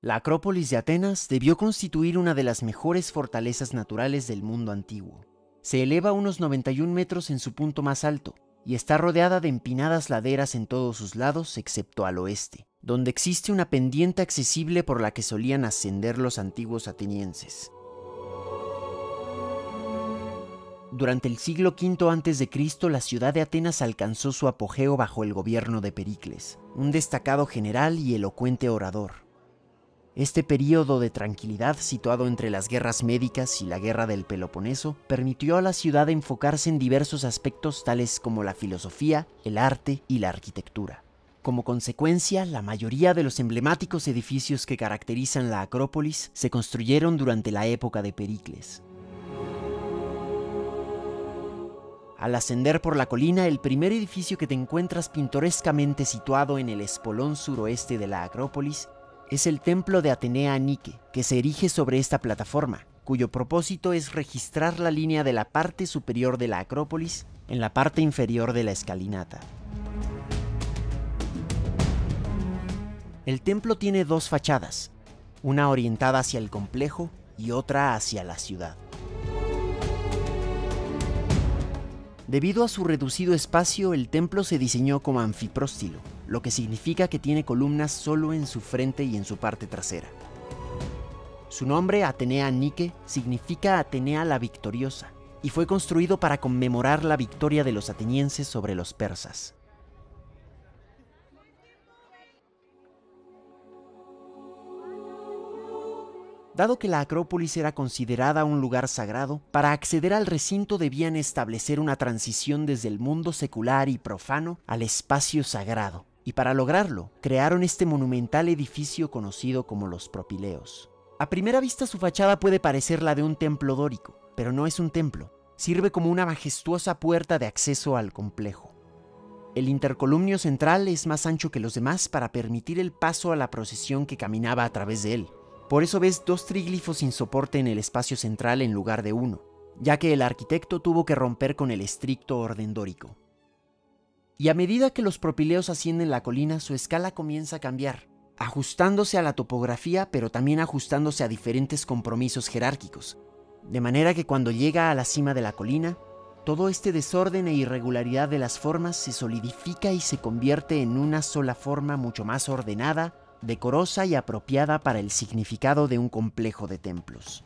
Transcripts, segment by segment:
La Acrópolis de Atenas debió constituir una de las mejores fortalezas naturales del mundo antiguo. Se eleva a unos 91 metros en su punto más alto y está rodeada de empinadas laderas en todos sus lados excepto al oeste, donde existe una pendiente accesible por la que solían ascender los antiguos atenienses. Durante el siglo V a.C., la ciudad de Atenas alcanzó su apogeo bajo el gobierno de Pericles, un destacado general y elocuente orador. Este período de tranquilidad, situado entre las guerras médicas y la guerra del Peloponeso, permitió a la ciudad enfocarse en diversos aspectos tales como la filosofía, el arte y la arquitectura. Como consecuencia, la mayoría de los emblemáticos edificios que caracterizan la Acrópolis se construyeron durante la época de Pericles. Al ascender por la colina, el primer edificio que te encuentras pintorescamente situado en el espolón suroeste de la Acrópolis es el templo de Atenea Nike, que se erige sobre esta plataforma, cuyo propósito es registrar la línea de la parte superior de la Acrópolis en la parte inferior de la escalinata. El templo tiene dos fachadas, una orientada hacia el complejo y otra hacia la ciudad. Debido a su reducido espacio, el templo se diseñó como anfipróstilo, lo que significa que tiene columnas solo en su frente y en su parte trasera. Su nombre, Atenea Nike, significa Atenea la victoriosa, y fue construido para conmemorar la victoria de los atenienses sobre los persas. Dado que la Acrópolis era considerada un lugar sagrado, para acceder al recinto debían establecer una transición desde el mundo secular y profano al espacio sagrado, y para lograrlo, crearon este monumental edificio conocido como los Propileos. A primera vista su fachada puede parecer la de un templo dórico, pero no es un templo, sirve como una majestuosa puerta de acceso al complejo. El intercolumnio central es más ancho que los demás para permitir el paso a la procesión que caminaba a través de él. Por eso ves dos tríglifos sin soporte en el espacio central en lugar de uno, ya que el arquitecto tuvo que romper con el estricto orden dórico. Y a medida que los propileos ascienden la colina, su escala comienza a cambiar, ajustándose a la topografía, pero también ajustándose a diferentes compromisos jerárquicos, de manera que cuando llega a la cima de la colina, todo este desorden e irregularidad de las formas se solidifica y se convierte en una sola forma mucho más ordenada, decorosa y apropiada para el significado de un complejo de templos.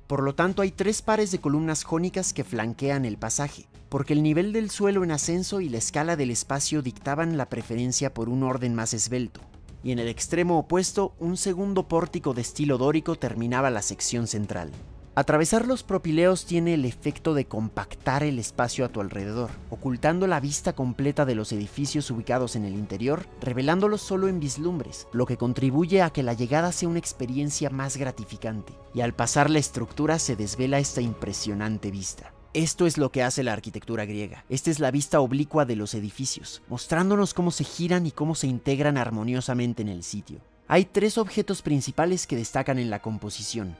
Por lo tanto, hay tres pares de columnas jónicas que flanquean el pasaje, porque el nivel del suelo en ascenso y la escala del espacio dictaban la preferencia por un orden más esbelto, y en el extremo opuesto, un segundo pórtico de estilo dórico terminaba la sección central. Atravesar los propileos tiene el efecto de compactar el espacio a tu alrededor, ocultando la vista completa de los edificios ubicados en el interior, revelándolos solo en vislumbres, lo que contribuye a que la llegada sea una experiencia más gratificante, y al pasar la estructura se desvela esta impresionante vista. Esto es lo que hace la arquitectura griega. Esta es la vista oblicua de los edificios, mostrándonos cómo se giran y cómo se integran armoniosamente en el sitio. Hay tres objetos principales que destacan en la composición: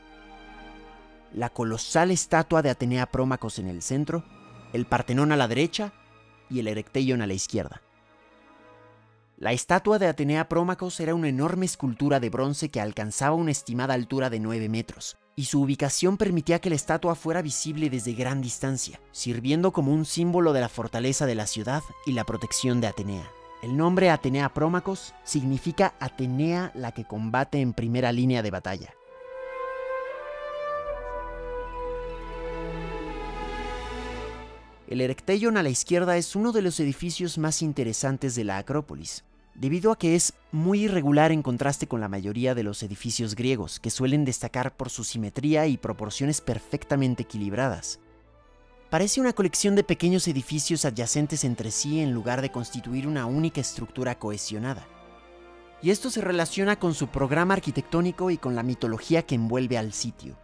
la colosal estatua de Atenea Prómacos en el centro, el Partenón a la derecha y el Erecteion a la izquierda. La estatua de Atenea Prómacos era una enorme escultura de bronce que alcanzaba una estimada altura de 9 metros, y su ubicación permitía que la estatua fuera visible desde gran distancia, sirviendo como un símbolo de la fortaleza de la ciudad y la protección de Atenea. El nombre Atenea Prómacos significa Atenea la que combate en primera línea de batalla. El Erecteion a la izquierda es uno de los edificios más interesantes de la Acrópolis, debido a que es muy irregular en contraste con la mayoría de los edificios griegos, que suelen destacar por su simetría y proporciones perfectamente equilibradas. Parece una colección de pequeños edificios adyacentes entre sí en lugar de constituir una única estructura cohesionada. Y esto se relaciona con su programa arquitectónico y con la mitología que envuelve al sitio.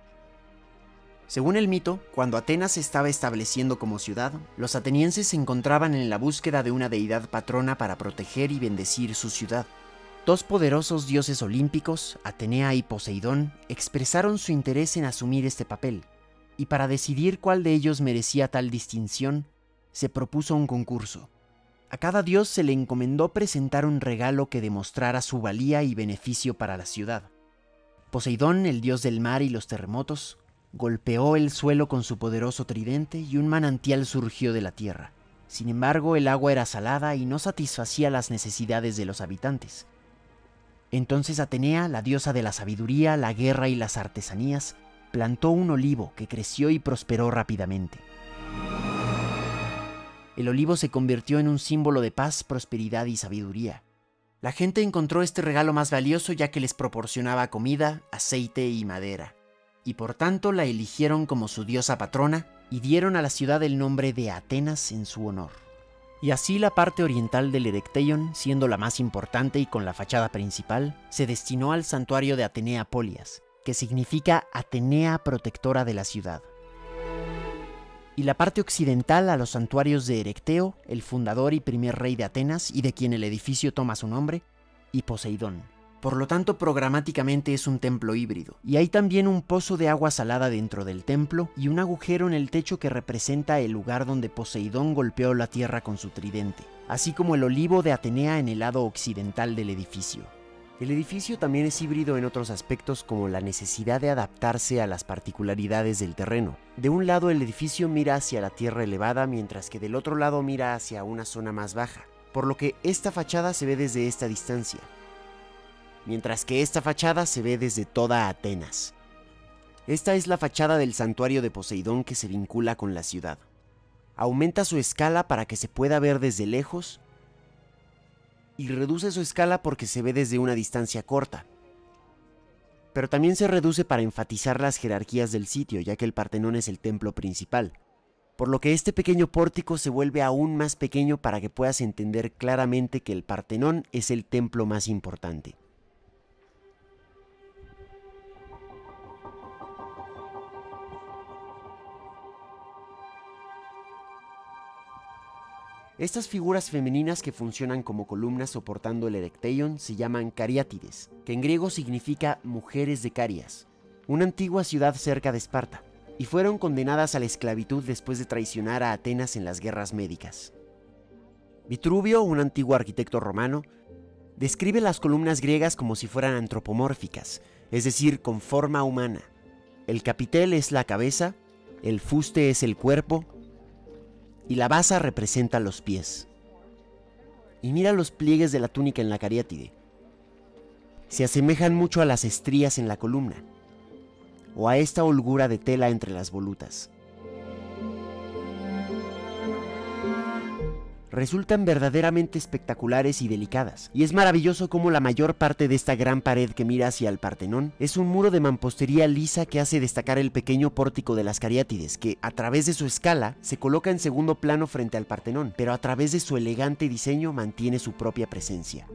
Según el mito, cuando Atenas se estaba estableciendo como ciudad, los atenienses se encontraban en la búsqueda de una deidad patrona para proteger y bendecir su ciudad. Dos poderosos dioses olímpicos, Atenea y Poseidón, expresaron su interés en asumir este papel, y para decidir cuál de ellos merecía tal distinción, se propuso un concurso. A cada dios se le encomendó presentar un regalo que demostrara su valía y beneficio para la ciudad. Poseidón, el dios del mar y los terremotos, golpeó el suelo con su poderoso tridente y un manantial surgió de la tierra. Sin embargo, el agua era salada y no satisfacía las necesidades de los habitantes. Entonces Atenea, la diosa de la sabiduría, la guerra y las artesanías, plantó un olivo que creció y prosperó rápidamente. El olivo se convirtió en un símbolo de paz, prosperidad y sabiduría. La gente encontró este regalo más valioso ya que les proporcionaba comida, aceite y madera, y por tanto la eligieron como su diosa patrona y dieron a la ciudad el nombre de Atenas en su honor. Y así la parte oriental del Erecteion, siendo la más importante y con la fachada principal, se destinó al santuario de Atenea Polias, que significa Atenea protectora de la ciudad. Y la parte occidental a los santuarios de Erecteo, el fundador y primer rey de Atenas y de quien el edificio toma su nombre, y Poseidón. Por lo tanto, programáticamente es un templo híbrido. Y hay también un pozo de agua salada dentro del templo y un agujero en el techo que representa el lugar donde Poseidón golpeó la tierra con su tridente, así como el olivo de Atenea en el lado occidental del edificio. El edificio también es híbrido en otros aspectos, como la necesidad de adaptarse a las particularidades del terreno. De un lado el edificio mira hacia la tierra elevada, mientras que del otro lado mira hacia una zona más baja, por lo que esta fachada se ve desde esta distancia, mientras que esta fachada se ve desde toda Atenas. Esta es la fachada del santuario de Poseidón que se vincula con la ciudad. Aumenta su escala para que se pueda ver desde lejos, y reduce su escala porque se ve desde una distancia corta. Pero también se reduce para enfatizar las jerarquías del sitio, ya que el Partenón es el templo principal, por lo que este pequeño pórtico se vuelve aún más pequeño para que puedas entender claramente que el Partenón es el templo más importante. Estas figuras femeninas que funcionan como columnas soportando el Erecteion se llaman cariátides, que en griego significa mujeres de Carias, una antigua ciudad cerca de Esparta, y fueron condenadas a la esclavitud después de traicionar a Atenas en las guerras médicas. Vitruvio, un antiguo arquitecto romano, describe las columnas griegas como si fueran antropomórficas, es decir, con forma humana. El capitel es la cabeza, el fuste es el cuerpo, y la basa representa los pies. Y mira los pliegues de la túnica en la cariátide. Se asemejan mucho a las estrías en la columna, o a esta holgura de tela entre las volutas. Resultan verdaderamente espectaculares y delicadas, y es maravilloso cómo la mayor parte de esta gran pared que mira hacia el Partenón es un muro de mampostería lisa que hace destacar el pequeño pórtico de las cariátides, que a través de su escala se coloca en segundo plano frente al Partenón, pero a través de su elegante diseño mantiene su propia presencia.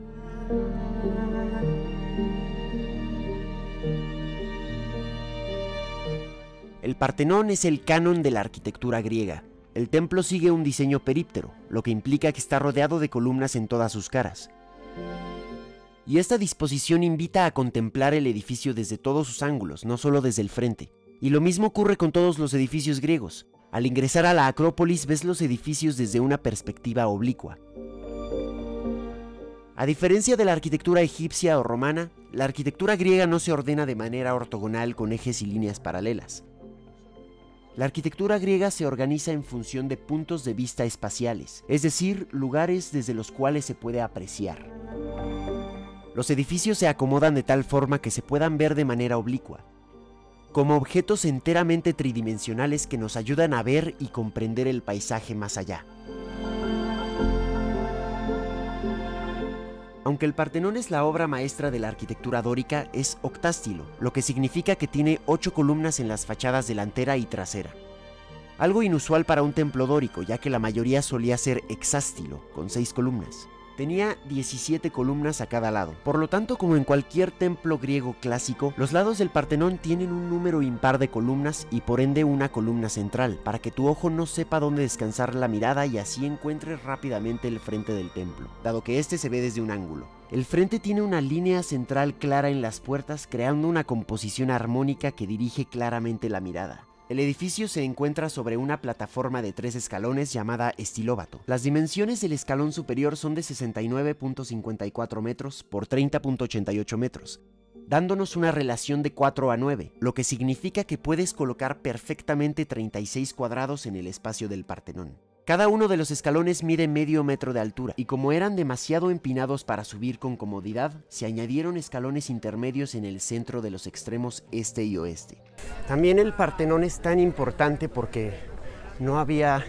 El Partenón es el canon de la arquitectura griega. El templo sigue un diseño períptero, lo que implica que está rodeado de columnas en todas sus caras. Y esta disposición invita a contemplar el edificio desde todos sus ángulos, no solo desde el frente. Y lo mismo ocurre con todos los edificios griegos. Al ingresar a la Acrópolis ves los edificios desde una perspectiva oblicua. A diferencia de la arquitectura egipcia o romana, la arquitectura griega no se ordena de manera ortogonal con ejes y líneas paralelas. La arquitectura griega se organiza en función de puntos de vista espaciales, es decir, lugares desde los cuales se puede apreciar. Los edificios se acomodan de tal forma que se puedan ver de manera oblicua, como objetos enteramente tridimensionales que nos ayudan a ver y comprender el paisaje más allá. Aunque el Partenón es la obra maestra de la arquitectura dórica, es octástilo, lo que significa que tiene 8 columnas en las fachadas delantera y trasera. Algo inusual para un templo dórico, ya que la mayoría solía ser hexástilo, con 6 columnas. Tenía 17 columnas a cada lado. Por lo tanto, como en cualquier templo griego clásico, los lados del Partenón tienen un número impar de columnas y por ende una columna central, para que tu ojo no sepa dónde descansar la mirada y así encuentres rápidamente el frente del templo, dado que este se ve desde un ángulo. El frente tiene una línea central clara en las puertas, creando una composición armónica que dirige claramente la mirada. El edificio se encuentra sobre una plataforma de 3 escalones llamada estilóbato. Las dimensiones del escalón superior son de 69.54 metros por 30.88 metros, dándonos una relación de 4:9, lo que significa que puedes colocar perfectamente 36 cuadrados en el espacio del Partenón. Cada uno de los escalones mide medio metro de altura, y como eran demasiado empinados para subir con comodidad, se añadieron escalones intermedios en el centro de los extremos este y oeste. También el Partenón es tan importante porque no había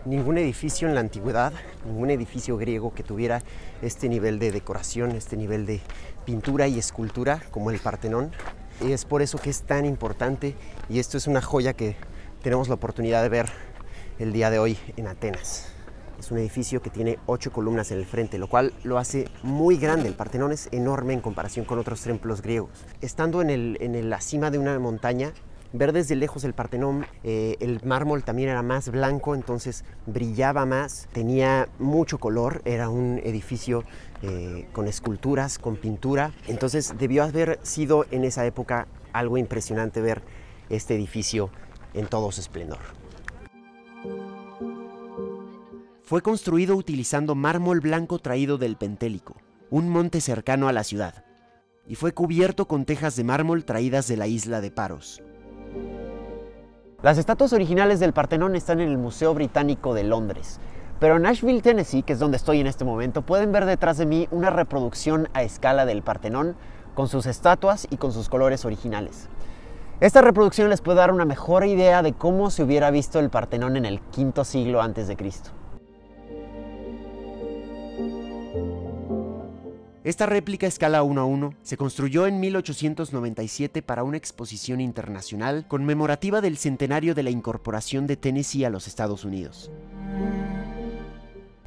ningún edificio en la antigüedad, ningún edificio griego que tuviera este nivel de decoración, este nivel de pintura y escultura como el Partenón. Y es por eso que es tan importante, y esto es una joya que tenemos la oportunidad de ver el día de hoy en Atenas. Es un edificio que tiene 8 columnas en el frente, lo cual lo hace muy grande. El Partenón es enorme en comparación con otros templos griegos. Estando en la cima de una montaña, ver desde lejos el Partenón, el mármol también era más blanco, entonces brillaba más, tenía mucho color, era un edificio con esculturas, con pintura. Entonces debió haber sido en esa época algo impresionante ver este edificio en todo su esplendor. Fue construido utilizando mármol blanco traído del Pentélico, un monte cercano a la ciudad, y fue cubierto con tejas de mármol traídas de la isla de Paros. Las estatuas originales del Partenón están en el Museo Británico de Londres, pero en Nashville, Tennessee, que es donde estoy en este momento, pueden ver detrás de mí una reproducción a escala del Partenón con sus estatuas y con sus colores originales. Esta reproducción les puede dar una mejor idea de cómo se hubiera visto el Partenón en el V siglo a.C. Esta réplica a escala 1:1 se construyó en 1897 para una exposición internacional conmemorativa del centenario de la incorporación de Tennessee a los Estados Unidos.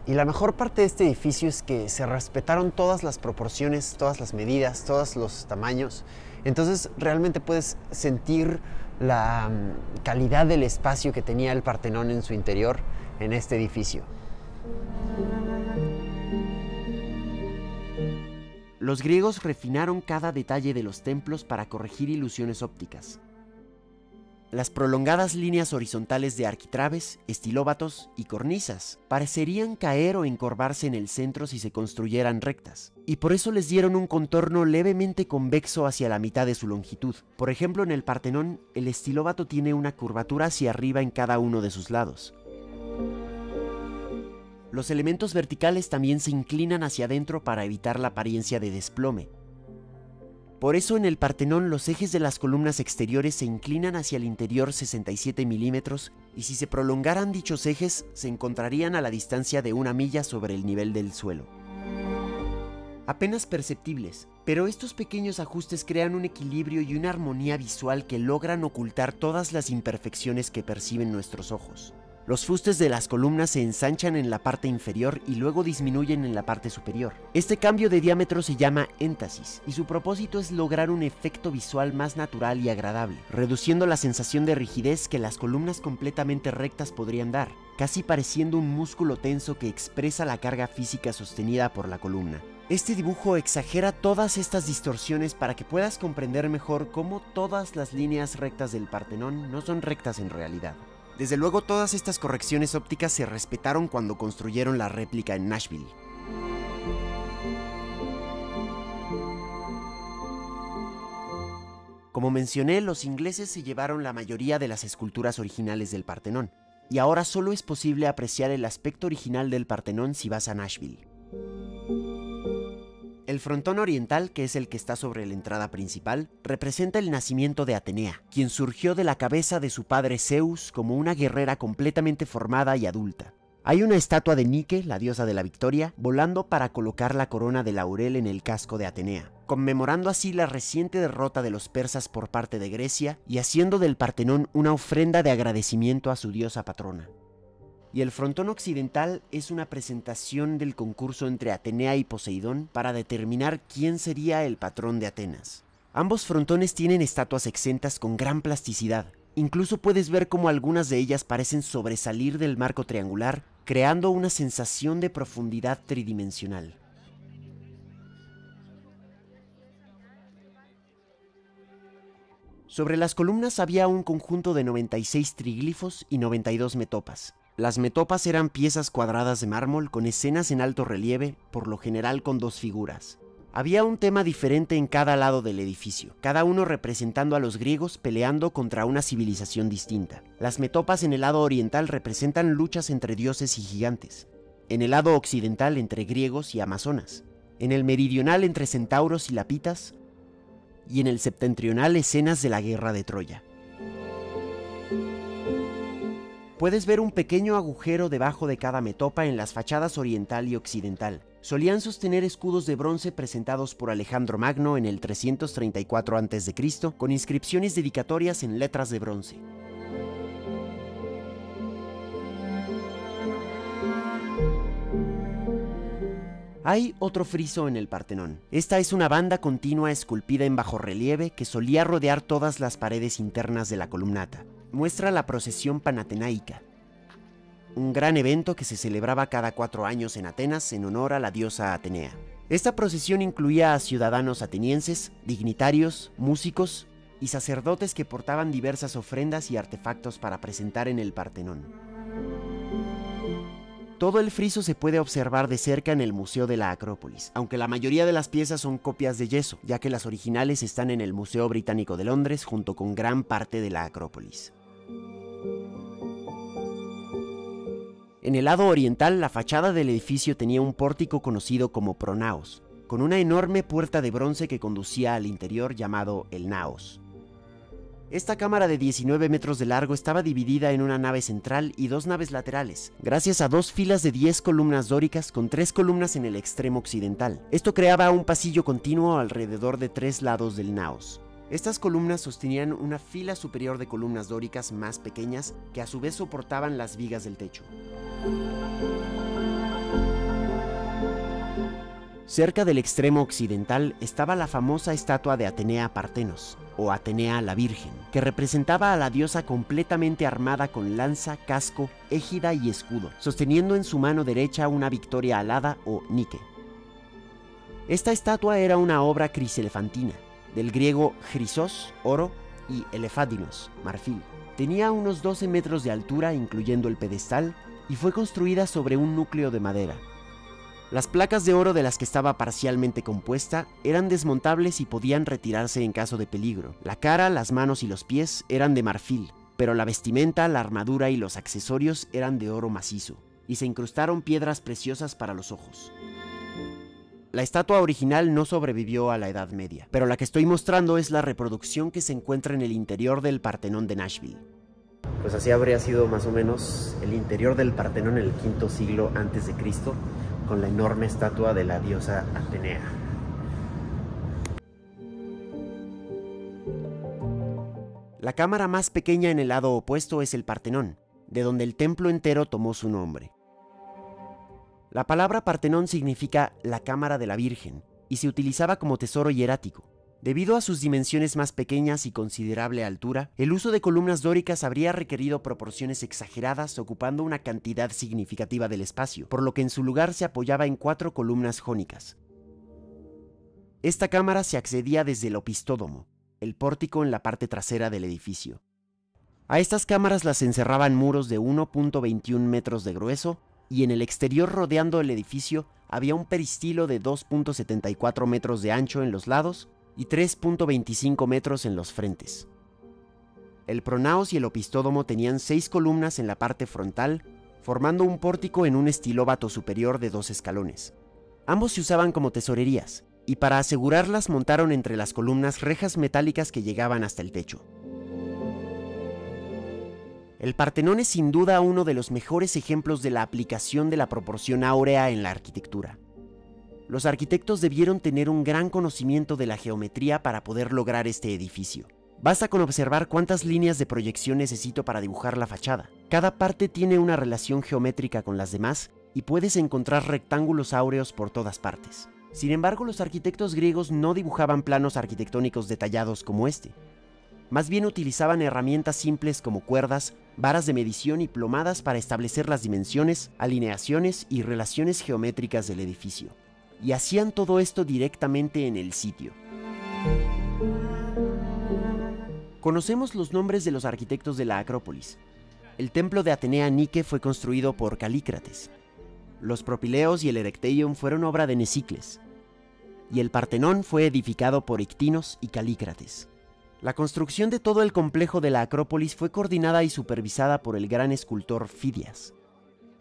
Y la mejor parte de este edificio es que se respetaron todas las proporciones, todas las medidas, todos los tamaños. Entonces realmente puedes sentir la calidad del espacio que tenía el Partenón en su interior en este edificio. Los griegos refinaron cada detalle de los templos para corregir ilusiones ópticas. Las prolongadas líneas horizontales de arquitraves, estilóbatos y cornisas parecerían caer o encorvarse en el centro si se construyeran rectas, y por eso les dieron un contorno levemente convexo hacia la mitad de su longitud. Por ejemplo, en el Partenón, el estilóbato tiene una curvatura hacia arriba en cada uno de sus lados. Los elementos verticales también se inclinan hacia adentro para evitar la apariencia de desplome. Por eso en el Partenón los ejes de las columnas exteriores se inclinan hacia el interior 67 milímetros, y si se prolongaran dichos ejes se encontrarían a la distancia de 1 milla sobre el nivel del suelo. Apenas perceptibles, pero estos pequeños ajustes crean un equilibrio y una armonía visual que logran ocultar todas las imperfecciones que perciben nuestros ojos. Los fustes de las columnas se ensanchan en la parte inferior y luego disminuyen en la parte superior. Este cambio de diámetro se llama énfasis, y su propósito es lograr un efecto visual más natural y agradable, reduciendo la sensación de rigidez que las columnas completamente rectas podrían dar, casi pareciendo un músculo tenso que expresa la carga física sostenida por la columna. Este dibujo exagera todas estas distorsiones para que puedas comprender mejor cómo todas las líneas rectas del Partenón no son rectas en realidad. Desde luego, todas estas correcciones ópticas se respetaron cuando construyeron la réplica en Nashville. Como mencioné, los ingleses se llevaron la mayoría de las esculturas originales del Partenón, y ahora solo es posible apreciar el aspecto original del Partenón si vas a Nashville. El frontón oriental, que es el que está sobre la entrada principal, representa el nacimiento de Atenea, quien surgió de la cabeza de su padre Zeus como una guerrera completamente formada y adulta. Hay una estatua de Nike, la diosa de la victoria, volando para colocar la corona de laurel en el casco de Atenea, conmemorando así la reciente derrota de los persas por parte de Grecia y haciendo del Partenón una ofrenda de agradecimiento a su diosa patrona. Y el frontón occidental es una presentación del concurso entre Atenea y Poseidón para determinar quién sería el patrón de Atenas. Ambos frontones tienen estatuas exentas con gran plasticidad. Incluso puedes ver cómo algunas de ellas parecen sobresalir del marco triangular, creando una sensación de profundidad tridimensional. Sobre las columnas había un conjunto de 96 triglifos y 92 metopas. Las metopas eran piezas cuadradas de mármol con escenas en alto relieve, por lo general con dos figuras. Había un tema diferente en cada lado del edificio, cada uno representando a los griegos peleando contra una civilización distinta. Las metopas en el lado oriental representan luchas entre dioses y gigantes. En el lado occidental entre griegos y amazonas. En el meridional entre centauros y lapitas. Y en el septentrional escenas de la guerra de Troya. Puedes ver un pequeño agujero debajo de cada metopa en las fachadas oriental y occidental. Solían sostener escudos de bronce presentados por Alejandro Magno en el 334 a.C., con inscripciones dedicatorias en letras de bronce. Hay otro friso en el Partenón. Esta es una banda continua esculpida en bajorrelieve que solía rodear todas las paredes internas de la columnata. Muestra la procesión panatenaica, un gran evento que se celebraba cada 4 años en Atenas en honor a la diosa Atenea. Esta procesión incluía a ciudadanos atenienses, dignitarios, músicos y sacerdotes que portaban diversas ofrendas y artefactos para presentar en el Partenón. Todo el friso se puede observar de cerca en el Museo de la Acrópolis, aunque la mayoría de las piezas son copias de yeso, ya que las originales están en el Museo Británico de Londres junto con gran parte de la Acrópolis. En el lado oriental, la fachada del edificio tenía un pórtico conocido como pronaos, con una enorme puerta de bronce que conducía al interior llamado el naos. Esta cámara de 19 metros de largo estaba dividida en una nave central y 2 naves laterales, gracias a 2 filas de 10 columnas dóricas con 3 columnas en el extremo occidental. Esto creaba un pasillo continuo alrededor de 3 lados del naos. Estas columnas sostenían una fila superior de columnas dóricas más pequeñas que a su vez soportaban las vigas del techo. Cerca del extremo occidental estaba la famosa estatua de Atenea Partenos, o Atenea la Virgen, que representaba a la diosa completamente armada con lanza, casco, égida y escudo, sosteniendo en su mano derecha una victoria alada o Nike. Esta estatua era una obra criselefantina, del griego chrysos, oro, y elefadinos, marfil. Tenía unos 12 metros de altura, incluyendo el pedestal, y fue construida sobre un núcleo de madera. Las placas de oro de las que estaba parcialmente compuesta eran desmontables y podían retirarse en caso de peligro. La cara, las manos y los pies eran de marfil, pero la vestimenta, la armadura y los accesorios eran de oro macizo, y se incrustaron piedras preciosas para los ojos. La estatua original no sobrevivió a la Edad Media, pero la que estoy mostrando es la reproducción que se encuentra en el interior del Partenón de Nashville. Pues así habría sido más o menos el interior del Partenón en el V siglo a.C., con la enorme estatua de la diosa Atenea. La cámara más pequeña en el lado opuesto es el Partenón, de donde el templo entero tomó su nombre. La palabra Partenón significa la cámara de la Virgen y se utilizaba como tesoro hierático. Debido a sus dimensiones más pequeñas y considerable altura, el uso de columnas dóricas habría requerido proporciones exageradas, ocupando una cantidad significativa del espacio, por lo que en su lugar se apoyaba en 4 columnas jónicas. Esta cámara se accedía desde el opistódomo, el pórtico en la parte trasera del edificio. A estas cámaras las encerraban muros de 1.21 metros de grueso, y en el exterior rodeando el edificio había un peristilo de 2.74 metros de ancho en los lados y 3.25 metros en los frentes. El pronaos y el opistódomo tenían 6 columnas en la parte frontal, formando un pórtico en un estilóbato superior de 2 escalones. Ambos se usaban como tesorerías, y para asegurarlas montaron entre las columnas rejas metálicas que llegaban hasta el techo. El Partenón es sin duda uno de los mejores ejemplos de la aplicación de la proporción áurea en la arquitectura. Los arquitectos debieron tener un gran conocimiento de la geometría para poder lograr este edificio. Basta con observar cuántas líneas de proyección necesito para dibujar la fachada. Cada parte tiene una relación geométrica con las demás y puedes encontrar rectángulos áureos por todas partes. Sin embargo, los arquitectos griegos no dibujaban planos arquitectónicos detallados como este. Más bien utilizaban herramientas simples como cuerdas, varas de medición y plomadas para establecer las dimensiones, alineaciones y relaciones geométricas del edificio. Y hacían todo esto directamente en el sitio. Conocemos los nombres de los arquitectos de la Acrópolis. El templo de Atenea Nike fue construido por Calícrates. Los Propileos y el Erecteion fueron obra de Nesicles. Y el Partenón fue edificado por Ictinos y Calícrates. La construcción de todo el complejo de la Acrópolis fue coordinada y supervisada por el gran escultor Fidias,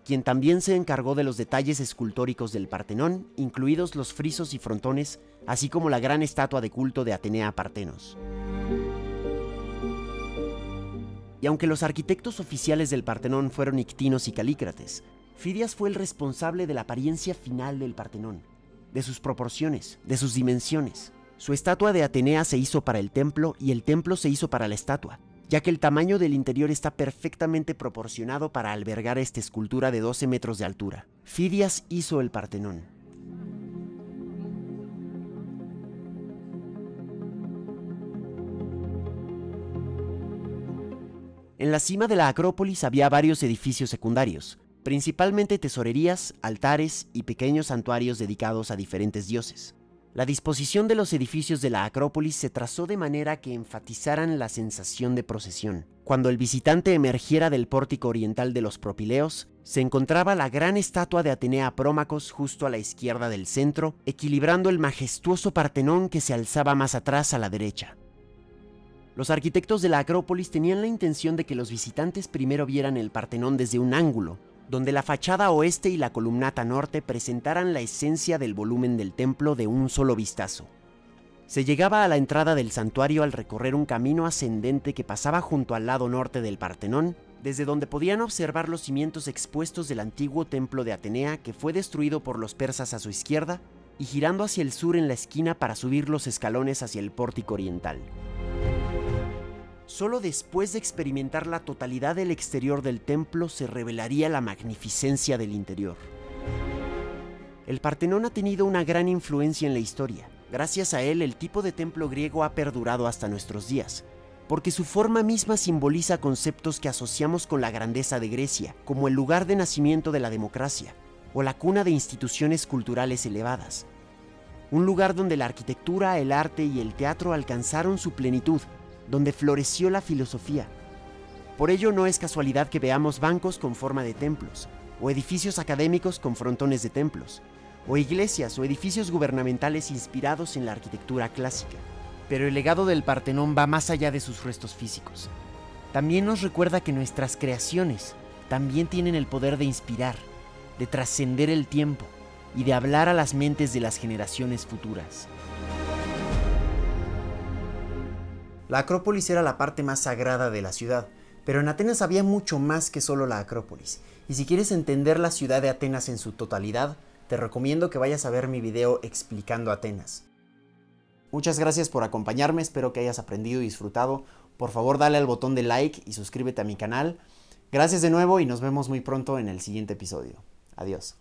quien también se encargó de los detalles escultóricos del Partenón, incluidos los frisos y frontones, así como la gran estatua de culto de Atenea Partenos. Y aunque los arquitectos oficiales del Partenón fueron Ictinos y Calícrates, Fidias fue el responsable de la apariencia final del Partenón, de sus proporciones, de sus dimensiones. Su estatua de Atenea se hizo para el templo y el templo se hizo para la estatua, ya que el tamaño del interior está perfectamente proporcionado para albergar esta escultura de 12 metros de altura. Fidias hizo el Partenón. En la cima de la Acrópolis había varios edificios secundarios, principalmente tesorerías, altares y pequeños santuarios dedicados a diferentes dioses. La disposición de los edificios de la Acrópolis se trazó de manera que enfatizaran la sensación de procesión. Cuando el visitante emergiera del pórtico oriental de los Propileos, se encontraba la gran estatua de Atenea Prómacos justo a la izquierda del centro, equilibrando el majestuoso Partenón que se alzaba más atrás a la derecha. Los arquitectos de la Acrópolis tenían la intención de que los visitantes primero vieran el Partenón desde un ángulo, donde la fachada oeste y la columnata norte presentaran la esencia del volumen del templo de un solo vistazo. Se llegaba a la entrada del santuario al recorrer un camino ascendente que pasaba junto al lado norte del Partenón, desde donde podían observar los cimientos expuestos del antiguo templo de Atenea que fue destruido por los persas a su izquierda, y girando hacia el sur en la esquina para subir los escalones hacia el pórtico oriental. Solo después de experimentar la totalidad del exterior del templo se revelaría la magnificencia del interior. El Partenón ha tenido una gran influencia en la historia. Gracias a él, el tipo de templo griego ha perdurado hasta nuestros días, porque su forma misma simboliza conceptos que asociamos con la grandeza de Grecia, como el lugar de nacimiento de la democracia, o la cuna de instituciones culturales elevadas. Un lugar donde la arquitectura, el arte y el teatro alcanzaron su plenitud, donde floreció la filosofía. Por ello no es casualidad que veamos bancos con forma de templos, o edificios académicos con frontones de templos, o iglesias o edificios gubernamentales inspirados en la arquitectura clásica. Pero el legado del Partenón va más allá de sus restos físicos. También nos recuerda que nuestras creaciones también tienen el poder de inspirar, de trascender el tiempo y de hablar a las mentes de las generaciones futuras. La Acrópolis era la parte más sagrada de la ciudad, pero en Atenas había mucho más que solo la Acrópolis. Y si quieres entender la ciudad de Atenas en su totalidad, te recomiendo que vayas a ver mi video explicando Atenas. Muchas gracias por acompañarme, espero que hayas aprendido y disfrutado. Por favor, dale al botón de like y suscríbete a mi canal. Gracias de nuevo y nos vemos muy pronto en el siguiente episodio. Adiós.